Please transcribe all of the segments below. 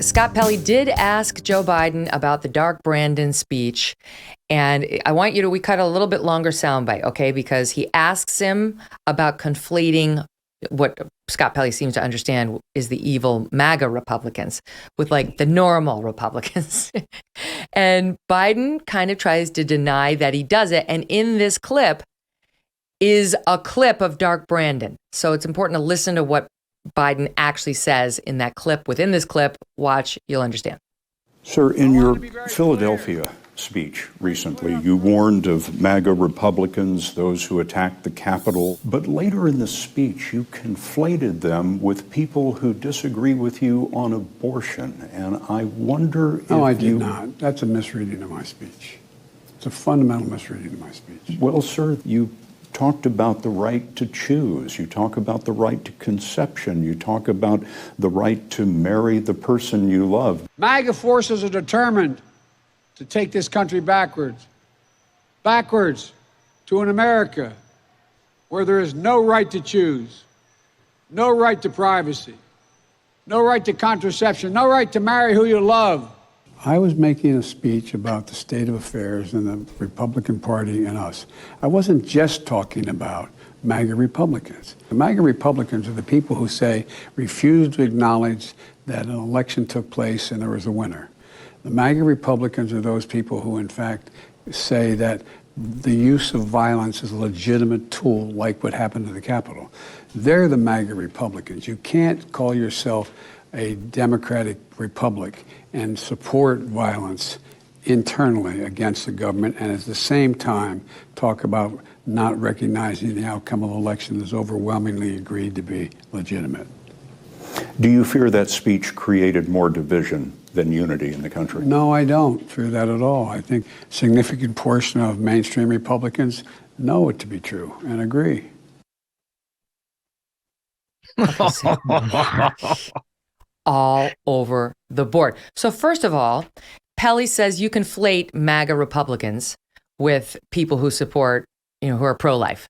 Scott Pelley did ask Joe Biden about the Dark Brandon speech. And I want you to, we cut a little bit longer soundbite, okay? Because he asks him about conflating what Scott Pelley seems to understand is the evil MAGA Republicans with like the normal Republicans. And Biden kind of tries to deny that he does it. And in this clip is a clip of Dark Brandon. So it's important to listen to what Biden actually says in that clip. Within this clip, watch, you'll understand. Sir, in your Philadelphia speech recently, you warned of MAGA Republicans, those who attacked the Capitol. But later in the speech, you conflated them with people who disagree with you on abortion. And I wonder if No, I did not. That's a misreading of my speech. It's a fundamental misreading of my speech. Well, sir, you talked about the right to choose. You talk about the right to conception. You talk about the right to marry the person you love. MAGA forces are determined to take this country backwards to an America where there is no right to choose, no right to privacy, no right to contraception, no right to marry who you love. I was making a speech about the state of affairs in the Republican Party and us. I wasn't just talking about MAGA Republicans. The MAGA Republicans are the people who say, refuse to acknowledge that an election took place and there was a winner. The MAGA Republicans are those people who, in fact, say that the use of violence is a legitimate tool, like what happened to the Capitol. They're the MAGA Republicans. You can't call yourself a democratic republic and support violence internally against the government and at the same time talk about not recognizing the outcome of the election is overwhelmingly agreed to be legitimate. Do you fear that speech created more division than unity in the country? No, I don't fear that at all. I think a significant portion of mainstream Republicans know it to be true and agree. All over the board. So first of all, Pelley says you conflate MAGA Republicans with people who support, who are pro-life.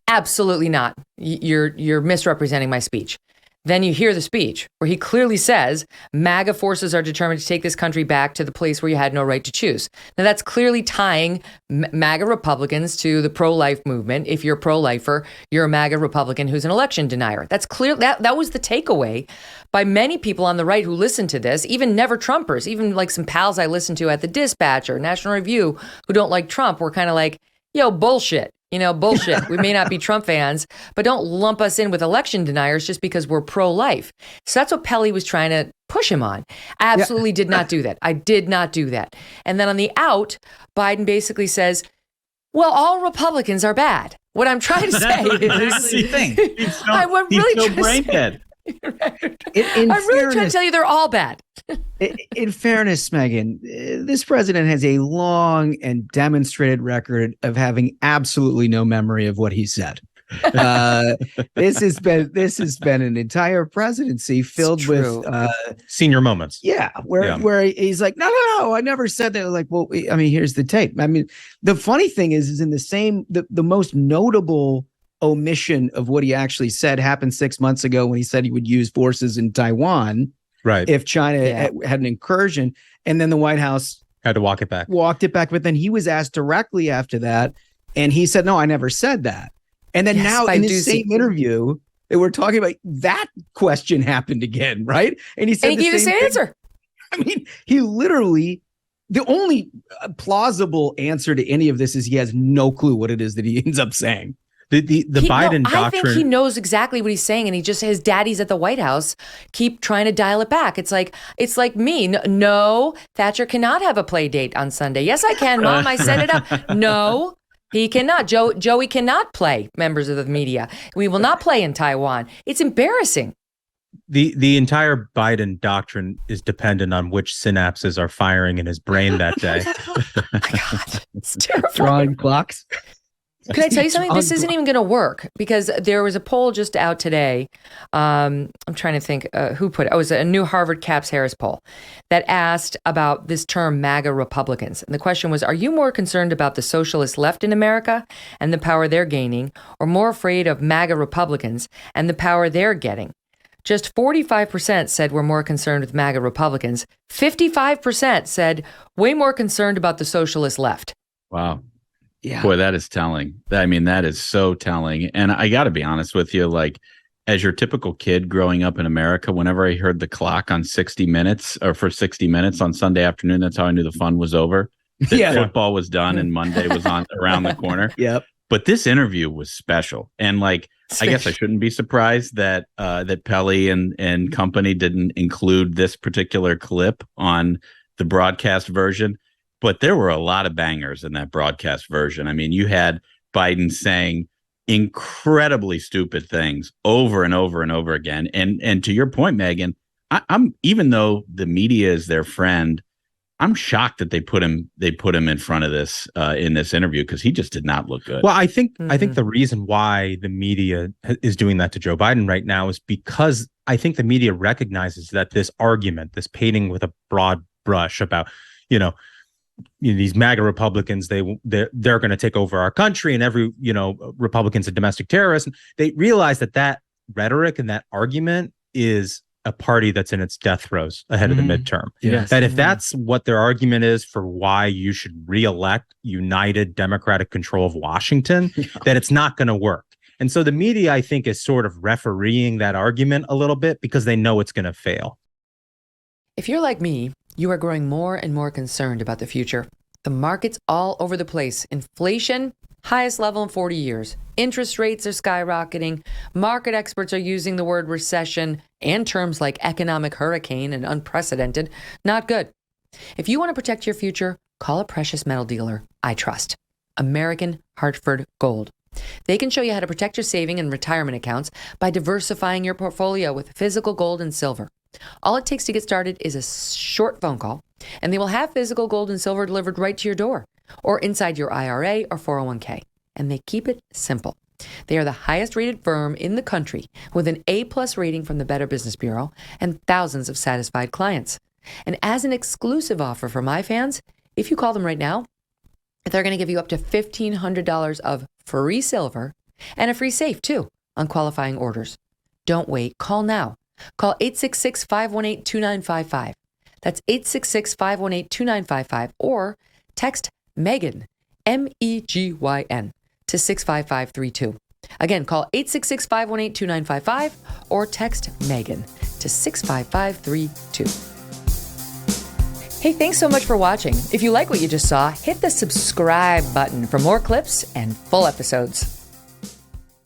Absolutely not. You're misrepresenting my speech. Then you hear the speech where he clearly says MAGA forces are determined to take this country back to the place where you had no right to choose. Now that's clearly tying MAGA Republicans to the pro-life movement. If you're a pro-lifer, you're a MAGA Republican who's an election denier. That's clear. That was the takeaway by many people on the right who listened to this, even never Trumpers, even like some pals I listened to at the Dispatch or National Review who don't like Trump were kind of like, bullshit. Bullshit. We may not be Trump fans, but don't lump us in with election deniers just because we're pro-life. So that's what Pelley was trying to push him on. Absolutely did not do that. I did not do that. And then on the out, Biden basically says, well, all Republicans are bad. What I'm trying to say is, I'm really trying to tell you they're all bad. In fairness, Megyn, this president has a long and demonstrated record of having absolutely no memory of what he said. This has been an entire presidency filled with senior moments. Where he's like, no, I never said that. Like, well, I mean, here's the tape. I mean, the funny thing is in the most notable omission of what he actually said happened 6 months ago when he said he would use forces in Taiwan, right? If China had an incursion, and then the White House had to walk it back. But then he was asked directly after that, and he said, "No, I never said that." And then now in this same interview that we're talking about, that question happened again, right? And he said, and he gave the same answer. I mean, he literally. The only plausible answer to any of this is he has no clue what it is that he ends up saying. The Biden doctrine. I think he knows exactly what he's saying, and he just his daddies at the White House keep trying to dial it back. It's like me. No, Thatcher cannot have a play date on Sunday. Yes, I can, Mom. I set it up. No, he cannot. Joey cannot play members of the media. We will not play in Taiwan. It's embarrassing. The entire Biden doctrine is dependent on which synapses are firing in his brain that day. Oh my God, it's terrifying. Drawing clocks. Can I tell you something? This isn't even going to work because there was a poll just out today. I'm trying to think who put it. It was a new Harvard Caps Harris poll that asked about this term MAGA Republicans. And the question was, are you more concerned about the socialist left in America and the power they're gaining, or more afraid of MAGA Republicans and the power they're getting? Just 45% said we're more concerned with MAGA Republicans. 55% said way more concerned about the socialist left. Wow. Yeah. Boy, that is telling. I mean, that is so telling. And I got to be honest with you, like, as your typical kid growing up in America, whenever I heard the clock on 60 Minutes or for 60 Minutes on Sunday afternoon, that's how I knew the fun was over. That football was done and Monday was on around the corner. Yep. But this interview was special. And like, I guess I shouldn't be surprised that that Pelly and company didn't include this particular clip on the broadcast version. But there were a lot of bangers in that broadcast version. I mean, you had Biden saying incredibly stupid things over and over and over again. And to your point, Megyn, I'm even though the media is their friend, I'm shocked that they put him in front of this in this interview, because he just did not look good. Well, I think the reason why the media is doing that to Joe Biden right now is because I think the media recognizes that this argument, this painting with a broad brush about, these MAGA Republicans, they're going to take over our country, and every Republican's a domestic terrorist. And they realize that rhetoric and that argument is a party that's in its death throes ahead of the midterm. Yes. That if that's what their argument is for why you should reelect united Democratic control of Washington, that it's not going to work. And so the media, I think, is sort of refereeing that argument a little bit because they know it's going to fail. If you're like me, you are growing more and more concerned about the future. The market's all over the place. Inflation, highest level in 40 years. Interest rates are skyrocketing. Market experts are using the word recession and terms like economic hurricane and unprecedented. Not good. If you want to protect your future, call a precious metal dealer I trust. American Hartford Gold. They can show you how to protect your saving and retirement accounts by diversifying your portfolio with physical gold and silver. All it takes to get started is a short phone call, and they will have physical gold and silver delivered right to your door or inside your IRA or 401k. And they keep it simple. They are the highest rated firm in the country with an A+ rating from the Better Business Bureau and thousands of satisfied clients. And as an exclusive offer for my fans, if you call them right now, they're going to give you up to $1,500 of free silver and a free safe too on qualifying orders. Don't wait. Call now. Call 866-518-2955. That's 866-518-2955 or text Megyn, MEGYN, to 65532. Again, call 866-518-2955 or text Megyn to 65532. Hey, thanks so much for watching. If you like what you just saw, hit the subscribe button for more clips and full episodes.